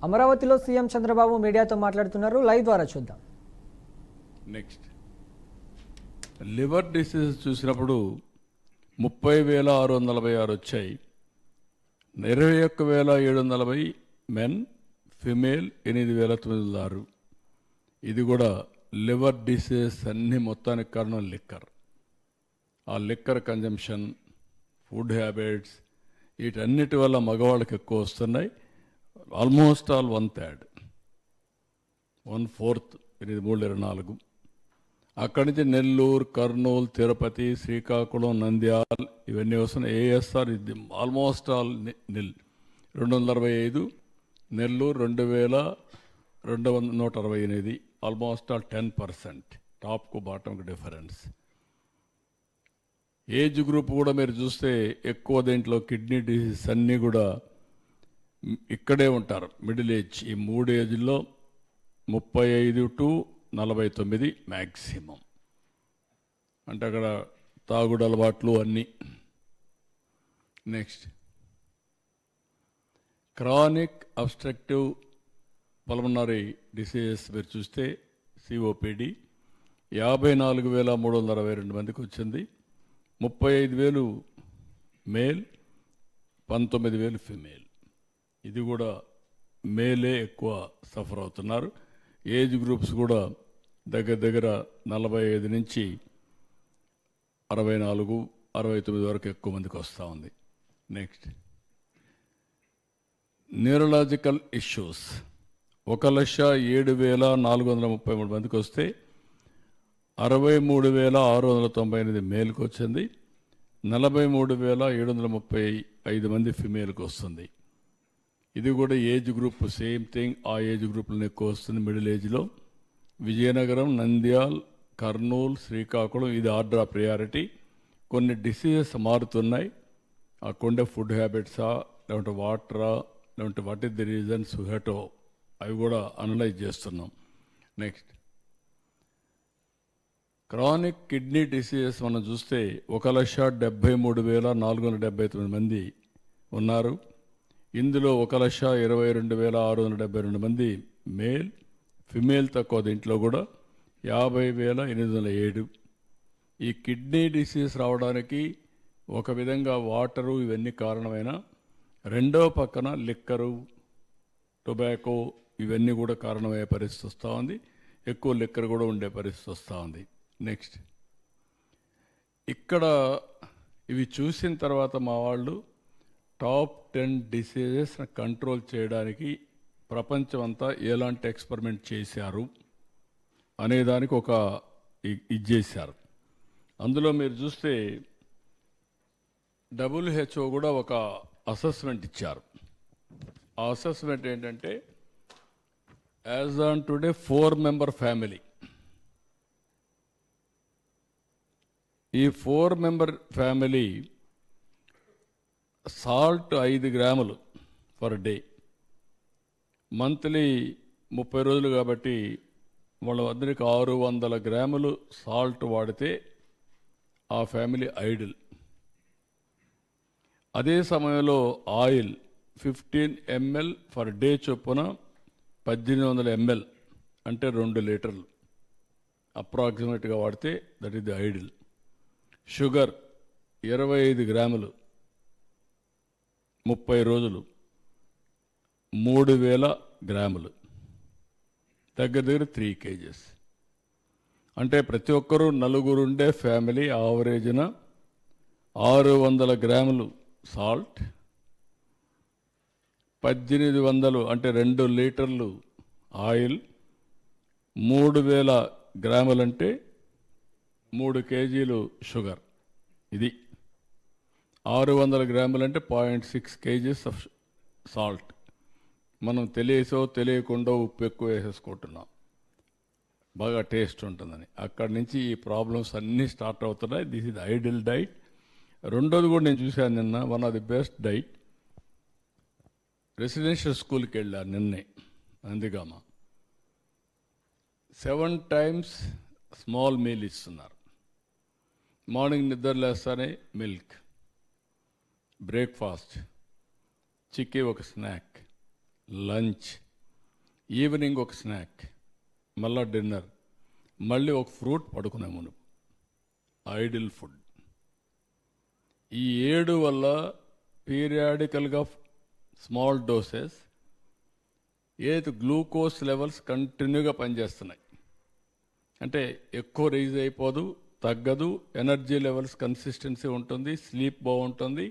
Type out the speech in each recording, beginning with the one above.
అమరావతిలో సీఎం చంద్రబాబు మీడియాతో మాట్లాడుతున్నారు. లైవ్ ద్వారా చూద్దాం. నెక్స్ట్ లివర్ డిసీజ్ చూసినప్పుడు 30,646 వచ్చాయి. 21,740 మెన్, ఫిమేల్ 8,906. ఇది కూడా లివర్ డిసీజ్ అన్ని మొత్తానికి కారణం లిక్కర్. ఆ లిక్కర్ కన్జంప్షన్, ఫుడ్ హ్యాబిట్స్ వీటన్నిటి వల్ల మగవాళ్ళకి ఎక్కువ వస్తున్నాయి. Almost all 1/3, 1/4 8,324. అక్కడి నుంచి నెల్లూరు, కర్నూలు, తిరుపతి, శ్రీకాకుళం, నంద్యాల్ ఇవన్నీ వస్తున్నాయి. ఏఎస్ఆర్ ఇది almost all nil 265. Nellore 2,168, almost all 10%. టాప్కు బాటంకు డిఫరెన్స్. ఏజ్ గ్రూప్ కూడా మీరు చూస్తే ఎక్కువ దేంట్లో కిడ్నీ డిసీజ్ అన్నీ కూడా ఇక్కడే ఉంటారు. మిడిల్ ఏజ్ ఈ 3 ఏజ్లో 35 to 49 మ్యాక్సిమం. అంటే అక్కడ తాగుడు అలవాట్లు అన్నీ. Next chronic obstructive pulmonary diseases మీరు చూస్తే సిఓపిడి 54,362 మందికి వచ్చింది. 35,000 మేల్, 19,000 ఫిమేల్. ఇది కూడా మేలే ఎక్కువ సఫర్ అవుతున్నారు. ఏజ్ గ్రూప్స్ కూడా దగ్గర దగ్గర 45 నుంచి 64, 69 వరకు ఎక్కువ మందికి వస్తూ ఉంది. నెక్స్ట్ న్యూరలాజికల్ ఇష్యూస్ 1,07,433 మందికి వస్తే 63,698 మేల్కి వచ్చింది. 43,735 మంది ఫిమేల్కి వస్తుంది. ఇది కూడా ఏజ్ గ్రూప్ సేమ్ థింగ్. ఆ ఏజ్ గ్రూప్లో ఎక్కువ వస్తుంది మిడిల్ ఏజ్లో. విజయనగరం, నంద్యాల్, కర్నూలు, శ్రీకాకుళం ఇది ఆర్డర్ ఆఫ్ ప్రియారిటీ. కొన్ని డిసీజెస్ మారుతున్నాయి. ఆ కొండే ఫుడ్ హ్యాబిట్సా, లేకుంటే వాటరా, లేకుంటే వాట్ ఈస్ ది రీజన్స్ హెటో, అవి కూడా అనలైజ్ చేస్తున్నాం. నెక్స్ట్ క్రానిక్ కిడ్నీ డిసీజెస్ మనం చూస్తే 1,73,479 మంది ఉన్నారు. ఇందులో 1,22,672 మంది మేల్, ఫిమేల్ తక్కువ. దీంట్లో కూడా 50,807. ఈ కిడ్నీ డిసీజ్ రావడానికి ఒక విధంగా వాటరు ఇవన్నీ కారణమైన, రెండవ పక్కన లిక్కరు, టొబాకో ఇవన్నీ కూడా కారణమయ్యే పరిస్థితి వస్తూ ఉంది. ఎక్కువ లిక్కర్ కూడా ఉండే పరిస్థితి వస్తూ ఉంది. నెక్స్ట్ ఇక్కడ ఇవి చూసిన తర్వాత మా వాళ్ళు టాప్ 10 డిసీజెస్ కంట్రోల్ చేయడానికి ప్రపంచం అంతా ఎలాంటి ఎక్స్పెరిమెంట్ చేశారు అనేదానికి ఒక ఇది చేశారు. అందులో మీరు చూస్తే WHO కూడా ఒక అసెస్మెంట్ ఇచ్చారు. ఆ అసెస్మెంట్ ఏంటంటే as on today 4-member family. ఈ 4-member ఫ్యామిలీ సాల్ట్ 5 గ్రాములు పర్ డే, మంత్లీ 30 రోజులు కాబట్టి వాళ్ళ అందరికి 600 గ్రాములు సాల్ట్ వాడితే ఆ ఫ్యామిలీ ఐడిల్. అదే సమయంలో ఆయిల్ 15 ml పర్ డే చొప్పున 1800 ml అంటే 2 లీటర్లు అప్రాక్సిమేట్గా వాడితే that is the ideal. Sugar 25 గ్రాములు 30 రోజులు 3,000 గ్రాములు, దగ్గర దగ్గర 3 kgs. అంటే ప్రతి ఒక్కరూ నలుగురుండే ఫ్యామిలీ ఆవరేజ్న 600 గ్రాములు సాల్ట్, 1800 అంటే 2 లీటర్లు ఆయిల్, 3,000 గ్రాములంటే 3 కేజీలు షుగర్. ఇది 600 గ్రాములంటే 0.6 kgs ఆఫ్ సాల్ట్. మనం తెలియసో తెలియకుండా ఉప్పు ఎక్కువ వేసేసుకుంటున్నాం, బాగా టేస్ట్ ఉంటుందని. అక్కడి నుంచి ఈ ప్రాబ్లమ్స్ అన్నీ స్టార్ట్ అవుతున్నాయి. This is ideal diet. రెండోది కూడా నేను చూశాను నిన్న, one of the best diet. Residential స్కూల్కి వెళ్ళాను నిన్నే, నందిగామ. 7 times స్మాల్ మీల్ ఇస్తున్నారు. మార్నింగ్ నిద్ర లేస్తానే మిల్క్, బ్రేక్ఫాస్ట్, చిక్కీ ఒక స్నాక్, లంచ్, ఈవినింగ్ ఒక స్నాక్, మళ్ళా డిన్నర్, మళ్ళీ ఒక ఫ్రూట్ పడుకునే మును. Ideal food. ఈ 7 వల్ల పీరియాడికల్గా స్మాల్ డోసెస్ ఏది గ్లూకోజ్ లెవెల్స్ కంటిన్యూగా పనిచేస్తున్నాయి. అంటే ఎక్కువ రైజ్ అయిపోదు, తగ్గదు, ఎనర్జీ లెవెల్స్ కన్సిస్టెన్సీ ఉంటుంది, స్లీప్ బాగుంటుంది,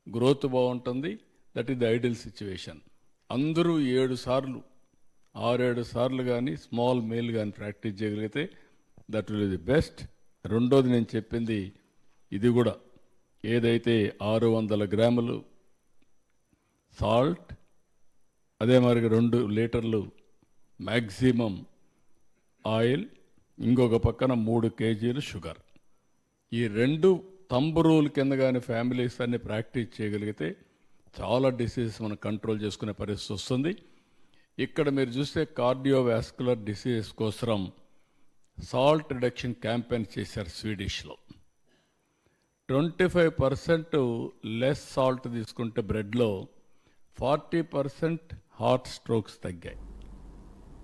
గ్రోత్ బాగుంటుంది. That is the ideal situation. అందరూ 7 సార్లు 6-7 సార్లు కానీ స్మాల్ మీల్ కానీ ప్రాక్టీస్ చేయగలిగితే దట్ విల్ ది బెస్ట్. రెండోది నేను చెప్పింది ఇది కూడా, ఏదైతే 600 గ్రాములు సాల్ట్, అదే మరి 2 లీటర్లు మ్యాక్సిమం ఆయిల్, ఇంకొక పక్కన 3 కేజీలు షుగర్. ఈ 2 తంబు రూల్ కింద కానీ ఫ్యామిలీస్ అన్ని ప్రాక్టీస్ చేయగలిగితే చాలా డిసీజెస్ మనం కంట్రోల్ చేసుకునే పరిస్థితి వస్తుంది. ఇక్కడ మీరు చూస్తే కార్డియోవాస్కులర్ డిసీజెస్ కోసం సాల్ట్ రిడక్షన్ క్యాంపెయిన్ చేశారు స్వీడిష్లో. 25% లెస్ సాల్ట్ తీసుకుంటే బ్రెడ్లో 40% హార్ట్ స్ట్రోక్స్ తగ్గాయి.